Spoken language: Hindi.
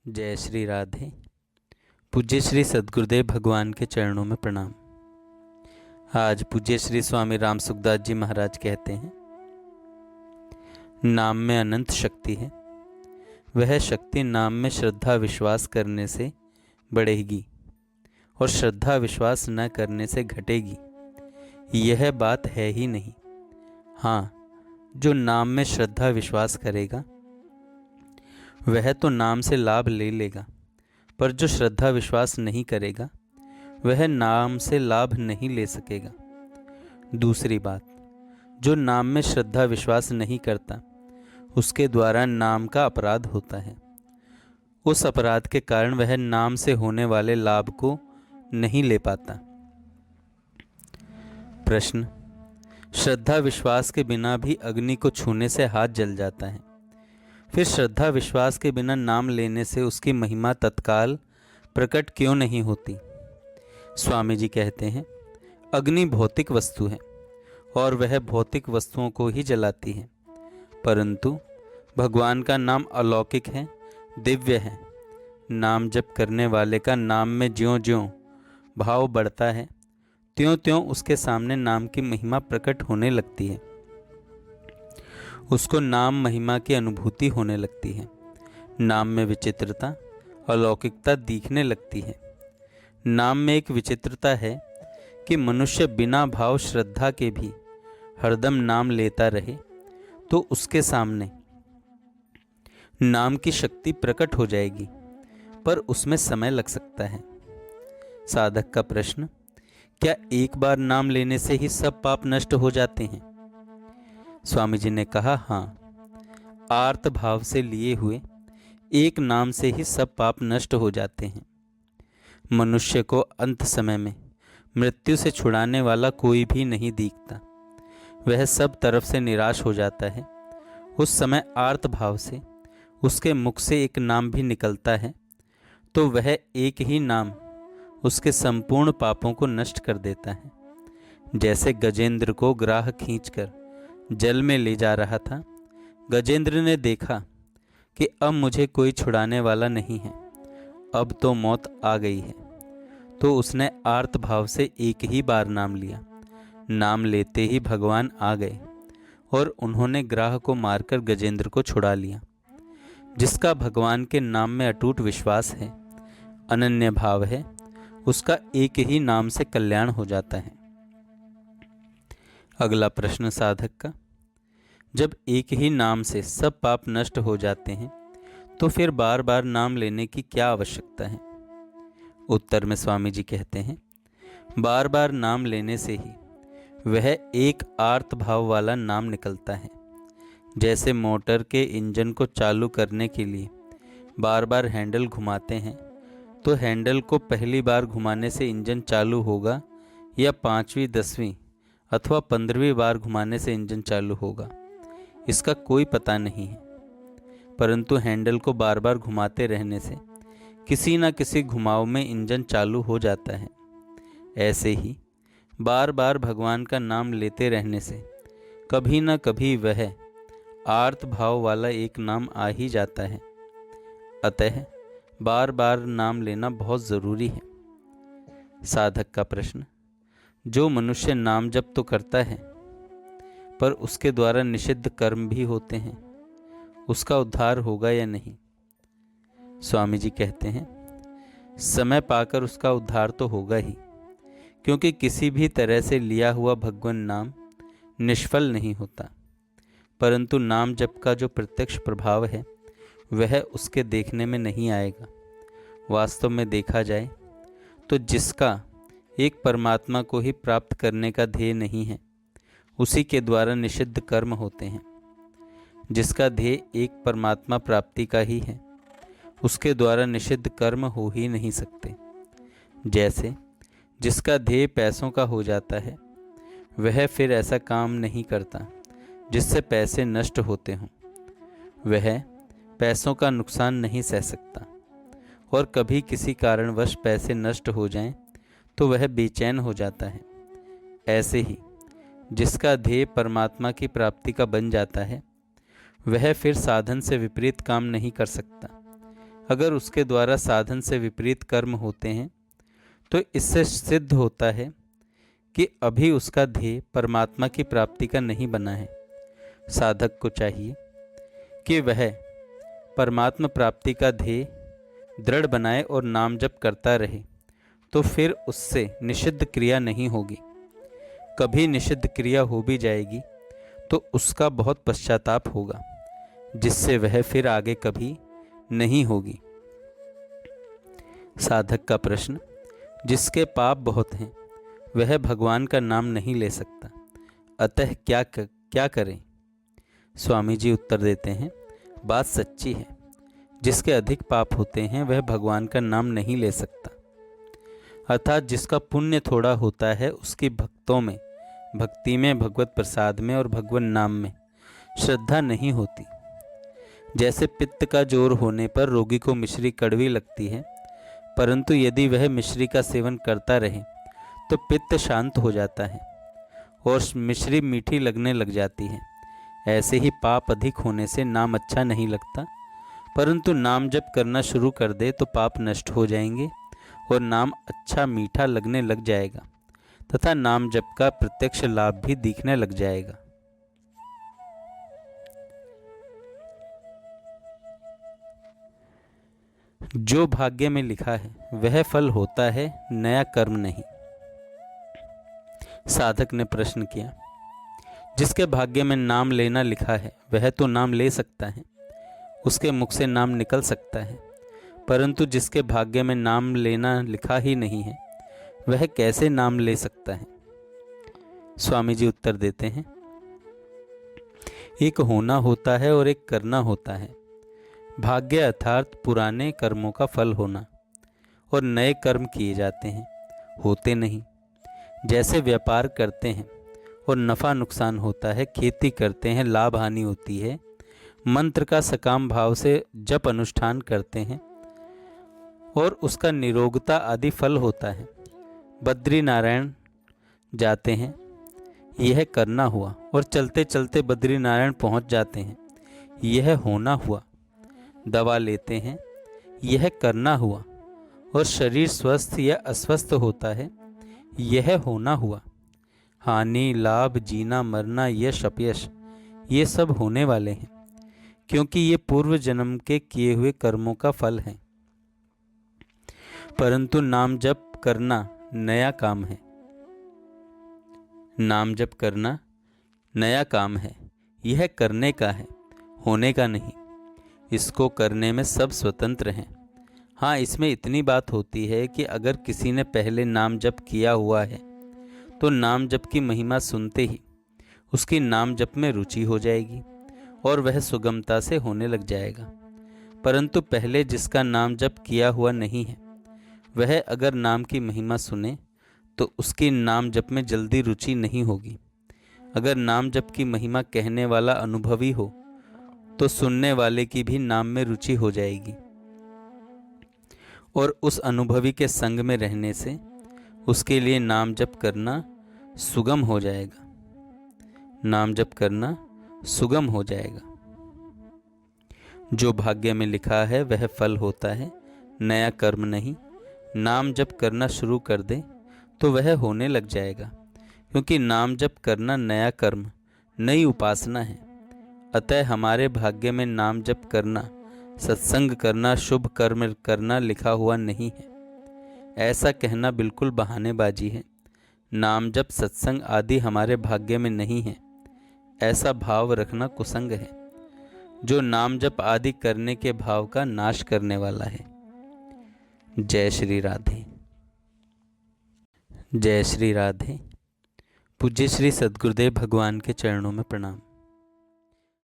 जय श्री राधे। पूज्य श्री सद्गुरुदेव भगवान के चरणों में प्रणाम। आज पूज्य श्री स्वामी राम सुखदास जी महाराज कहते हैं, नाम में अनंत शक्ति है। वह शक्ति नाम में श्रद्धा विश्वास करने से बढ़ेगी और श्रद्धा विश्वास न करने से घटेगी, यह बात है ही नहीं। हाँ, जो नाम में श्रद्धा विश्वास करेगा वह तो नाम से लाभ ले लेगा, पर जो श्रद्धा विश्वास नहीं करेगा वह नाम से लाभ नहीं ले सकेगा। दूसरी बात, जो नाम में श्रद्धा विश्वास नहीं करता उसके द्वारा नाम का अपराध होता है। उस अपराध के कारण वह नाम से होने वाले लाभ को नहीं ले पाता। प्रश्न, श्रद्धा विश्वास के बिना भी अग्नि को छूने से हाथ जल जाता है, फिर श्रद्धा विश्वास के बिना नाम लेने से उसकी महिमा तत्काल प्रकट क्यों नहीं होती? स्वामी जी कहते हैं, अग्नि भौतिक वस्तु है और वह भौतिक वस्तुओं को ही जलाती है, परंतु भगवान का नाम अलौकिक है, दिव्य है। नाम जप करने वाले का नाम में ज्यों-ज्यों भाव बढ़ता है त्यों-त्यों उसके सामने नाम की महिमा प्रकट होने लगती है, उसको नाम महिमा की अनुभूति होने लगती है। नाम में विचित्रता, अलौकिकता दिखने लगती है। नाम में एक विचित्रता है कि मनुष्य बिना भाव श्रद्धा के भी हरदम नाम लेता रहे तो उसके सामने नाम की शक्ति प्रकट हो जाएगी, पर उसमें समय लग सकता है। साधक का प्रश्न, क्या एक बार नाम लेने से ही सब पाप नष्ट हो जाते हैं? स्वामी जी ने कहा, हाँ, आर्त भाव से लिए हुए एक नाम से ही सब पाप नष्ट हो जाते हैं। मनुष्य को अंत समय में मृत्यु से छुड़ाने वाला कोई भी नहीं दिखता, वह सब तरफ से निराश हो जाता है। उस समय आर्त भाव से उसके मुख से एक नाम भी निकलता है तो वह एक ही नाम उसके संपूर्ण पापों को नष्ट कर देता है। जैसे गजेंद्र को ग्राह खींचकर जल में ले जा रहा था, गजेंद्र ने देखा कि अब मुझे कोई छुड़ाने वाला नहीं है, अब तो मौत आ गई है, तो उसने आर्त भाव से एक ही बार नाम लिया। नाम लेते ही भगवान आ गए और उन्होंने ग्राह को मारकर गजेंद्र को छुड़ा लिया। जिसका भगवान के नाम में अटूट विश्वास है, अनन्य भाव है, उसका एक ही नाम से कल्याण हो जाता है। अगला प्रश्न साधक का, जब एक ही नाम से सब पाप नष्ट हो जाते हैं तो फिर बार बार नाम लेने की क्या आवश्यकता है? उत्तर में स्वामी जी कहते हैं, बार बार नाम लेने से ही वह एक आर्त भाव वाला नाम निकलता है। जैसे मोटर के इंजन को चालू करने के लिए बार बार हैंडल घुमाते हैं, तो हैंडल को पहली बार घुमाने से इंजन चालू होगा या 5वीं 10वीं अथवा 15वीं बार घुमाने से इंजन चालू होगा, इसका कोई पता नहीं है। परंतु हैंडल को बार बार घुमाते रहने से किसी न किसी घुमाव में इंजन चालू हो जाता है। ऐसे ही बार बार भगवान का नाम लेते रहने से कभी न कभी वह आर्त भाव वाला एक नाम आ ही जाता है। अतः बार बार नाम लेना बहुत ज़रूरी है। साधक का प्रश्न, जो मनुष्य नाम जप तो करता है पर उसके द्वारा निषिद्ध कर्म भी होते हैं, उसका उद्धार होगा या नहीं? स्वामी जी कहते हैं, समय पाकर उसका उद्धार तो होगा ही, क्योंकि किसी भी तरह से लिया हुआ भगवान नाम निष्फल नहीं होता। परंतु नाम जप का जो प्रत्यक्ष प्रभाव है वह उसके देखने में नहीं आएगा। वास्तव में देखा जाए तो जिसका एक परमात्मा को ही प्राप्त करने का ध्येय नहीं है, उसी के द्वारा निषिद्ध कर्म होते हैं। जिसका ध्येय एक परमात्मा प्राप्ति का ही है, उसके द्वारा निषिद्ध कर्म हो ही नहीं सकते। जैसे जिसका ध्येय पैसों का हो जाता है, वह फिर ऐसा काम नहीं करता जिससे पैसे नष्ट होते हों। वह पैसों का नुकसान नहीं सह सकता, और कभी किसी कारणवश पैसे नष्ट हो जाएं तो वह बेचैन हो जाता है। ऐसे ही जिसका ध्येय परमात्मा की प्राप्ति का बन जाता है, वह फिर साधन से विपरीत काम नहीं कर सकता। अगर उसके द्वारा साधन से विपरीत कर्म होते हैं तो इससे सिद्ध होता है कि अभी उसका ध्येय परमात्मा की प्राप्ति का नहीं बना है। साधक को चाहिए कि वह परमात्मा प्राप्ति का ध्येय दृढ़ बनाए और नाम जप करता रहे, तो फिर उससे निषिद्ध क्रिया नहीं होगी। कभी निषिद्ध क्रिया हो भी जाएगी तो उसका बहुत पश्चाताप होगा, जिससे वह फिर आगे कभी नहीं होगी। साधक का प्रश्न, जिसके पाप बहुत हैं वह भगवान का नाम नहीं ले सकता, अतः क्या करें? स्वामी जी उत्तर देते हैं, बात सच्ची है। जिसके अधिक पाप होते हैं वह भगवान का नाम नहीं ले सकता। अर्थात जिसका पुण्य थोड़ा होता है उसकी भक्ति में, भगवत प्रसाद में और भगवान नाम में श्रद्धा नहीं होती। जैसे पित्त का जोर होने पर रोगी को मिश्री कड़वी लगती है, परंतु यदि वह मिश्री का सेवन करता रहे तो पित्त शांत हो जाता है और मिश्री मीठी लगने लग जाती है। ऐसे ही पाप अधिक होने से नाम अच्छा नहीं लगता, परंतु नाम जप करना शुरू कर दे तो पाप नष्ट हो जाएंगे और नाम अच्छा मीठा लगने लग जाएगा तथा नाम जप का प्रत्यक्ष लाभ भी दिखने लग जाएगा। जो भाग्य में लिखा है वह फल होता है, नया कर्म नहीं। साधक ने प्रश्न किया, जिसके भाग्य में नाम लेना लिखा है वह तो नाम ले सकता है, उसके मुख से नाम निकल सकता है, परंतु जिसके भाग्य में नाम लेना लिखा ही नहीं है वह कैसे नाम ले सकता है? स्वामी जी उत्तर देते हैं, एक होना होता है और एक करना होता है। भाग्य अर्थात पुराने कर्मों का फल होना, और नए कर्म किए जाते हैं, होते नहीं। जैसे व्यापार करते हैं और नफ़ा नुकसान होता है, खेती करते हैं, लाभ हानि होती है, मंत्र का सकाम भाव से जप अनुष्ठान करते हैं और उसका निरोगता आदि फल होता है। बद्री नारायण जाते हैं, यह करना हुआ, और चलते चलते बद्री नारायण पहुँच जाते हैं, यह होना हुआ। दवा लेते हैं, यह करना हुआ, और शरीर स्वस्थ या अस्वस्थ होता है, यह होना हुआ। हानि लाभ, जीना मरना, यश अपयश, ये सब होने वाले हैं, क्योंकि ये पूर्व जन्म के किए हुए कर्मों का फल है। परंतु नाम जप करना नया काम है। नाम जप करना नया काम है, यह करने का है, होने का नहीं। इसको करने में सब स्वतंत्र हैं। हाँ, इसमें इतनी बात होती है कि अगर किसी ने पहले नाम जप किया हुआ है तो नाम जप की महिमा सुनते ही उसकी नाम जप में रुचि हो जाएगी और वह सुगमता से होने लग जाएगा। परंतु पहले जिसका नाम जप किया हुआ नहीं है वह अगर नाम की महिमा सुने तो उसकी नाम जप में जल्दी रुचि नहीं होगी। अगर नाम जप की महिमा कहने वाला अनुभवी हो तो सुनने वाले की भी नाम में रुचि हो जाएगी और उस अनुभवी के संग में रहने से उसके लिए नाम जप करना सुगम हो जाएगा। नाम जप करना सुगम हो जाएगा। जो भाग्य में लिखा है वह फल होता है, नया कर्म नहीं। नाम जप करना शुरू कर दे तो वह होने लग जाएगा, क्योंकि नाम जप करना नया कर्म, नई उपासना है। अतः हमारे भाग्य में नाम जप करना, सत्संग करना, शुभ कर्म करना लिखा हुआ नहीं है। ऐसा कहना बिल्कुल बहानेबाजी है। नाम जप सत्संग आदि हमारे भाग्य में नहीं है, ऐसा भाव रखना कुसंग है, जो नाम जप आदि करने के भाव का नाश करने वाला है। जय श्री राधे। जय श्री राधे। पूज्य श्री सद्गुरुदेव भगवान के चरणों में प्रणाम।